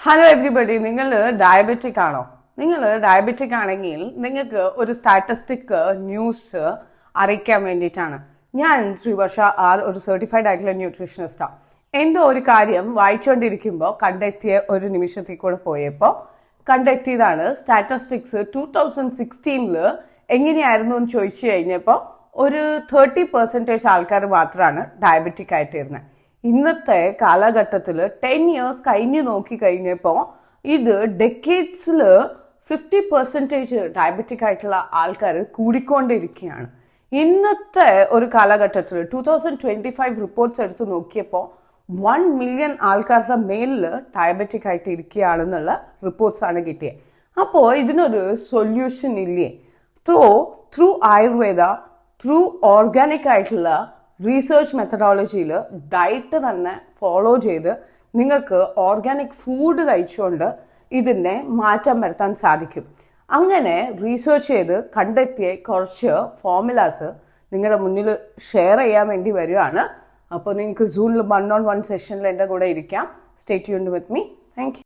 Hello everybody, നിങ്ങൾ diabetic ആണോ? നിങ്ങൾ ഡയബറ്റിക് ആണെങ്കിൽ നിങ്ങൾക്ക് ഒരു സ്റ്റാറ്റിസ്റ്റിക് ന്യൂസ് അറിയിക്കാൻ വേണ്ടിയിട്ടാണ്. ഞാൻ ശ്രീവർഷ ആർ, ഒരു സർട്ടിഫൈഡ് ആയിട്ടുള്ള ന്യൂട്രീഷനിസ്റ്റാണ്. എന്തോ ഒരു കാര്യം വായിച്ചുകൊണ്ടിരിക്കുമ്പോൾ കണ്ടെത്തിയ ഒരു നിമിഷത്തിൽ കൂടെ പോയപ്പോൾ കണ്ടെത്തിയതാണ് സ്റ്റാറ്റിസ്റ്റിക്സ് 2016 എങ്ങനെയായിരുന്നു എന്ന് ചോദിച്ചു കഴിഞ്ഞപ്പോൾ ഒരു 30% ആൾക്കാർ മാത്രമാണ് ഡയബറ്റിക് ആയിട്ടിരുന്നത്. ഇന്നത്തെ കാലഘട്ടത്തിൽ 10 years കഴിഞ്ഞ് നോക്കി കഴിഞ്ഞപ്പോൾ ഇത് ഡെക്കേഡ്സിൽ 50% ഡയബറ്റിക് ആയിട്ടുള്ള ആൾക്കാർ കൂടിക്കൊണ്ടിരിക്കുകയാണ്. ഇന്നത്തെ ഒരു കാലഘട്ടത്തിൽ 2025 റിപ്പോർട്ട്സ് എടുത്ത് നോക്കിയപ്പോൾ 1 million ആൾക്കാരുടെ മേലിൽ ഡയബറ്റിക് ആയിട്ട് ഇരിക്കുകയാണെന്നുള്ള റിപ്പോർട്ട്സ് ആണ് കിട്ടിയത്. അപ്പോൾ ഇതിനൊരു സൊല്യൂഷൻ ഇല്ലേ? ത്രൂ ആയുർവേദ, ത്രൂ ഓർഗാനിക് ആയിട്ടുള്ള റീസേർച്ച് മെത്തഡോളജിയിൽ ഡയറ്റ് തന്നെ ഫോളോ ചെയ്ത് നിങ്ങൾക്ക് ഓർഗാനിക് ഫുഡ് കഴിച്ചുകൊണ്ട് ഇതിനെ മാറ്റം വരുത്താൻ സാധിക്കും. അങ്ങനെ റീസേർച്ച് ചെയ്ത് കണ്ടെത്തിയ കുറച്ച് ഫോർമുലാസ് നിങ്ങളുടെ മുന്നിൽ ഷെയർ ചെയ്യാൻ വേണ്ടി വരികയാണ്. അപ്പോൾ നിങ്ങൾക്ക് സൂമിൽ 1-on-1 സെഷനിൽ എൻ്റെ കൂടെ ഇരിക്കാം. Stay tuned with me. Thank you.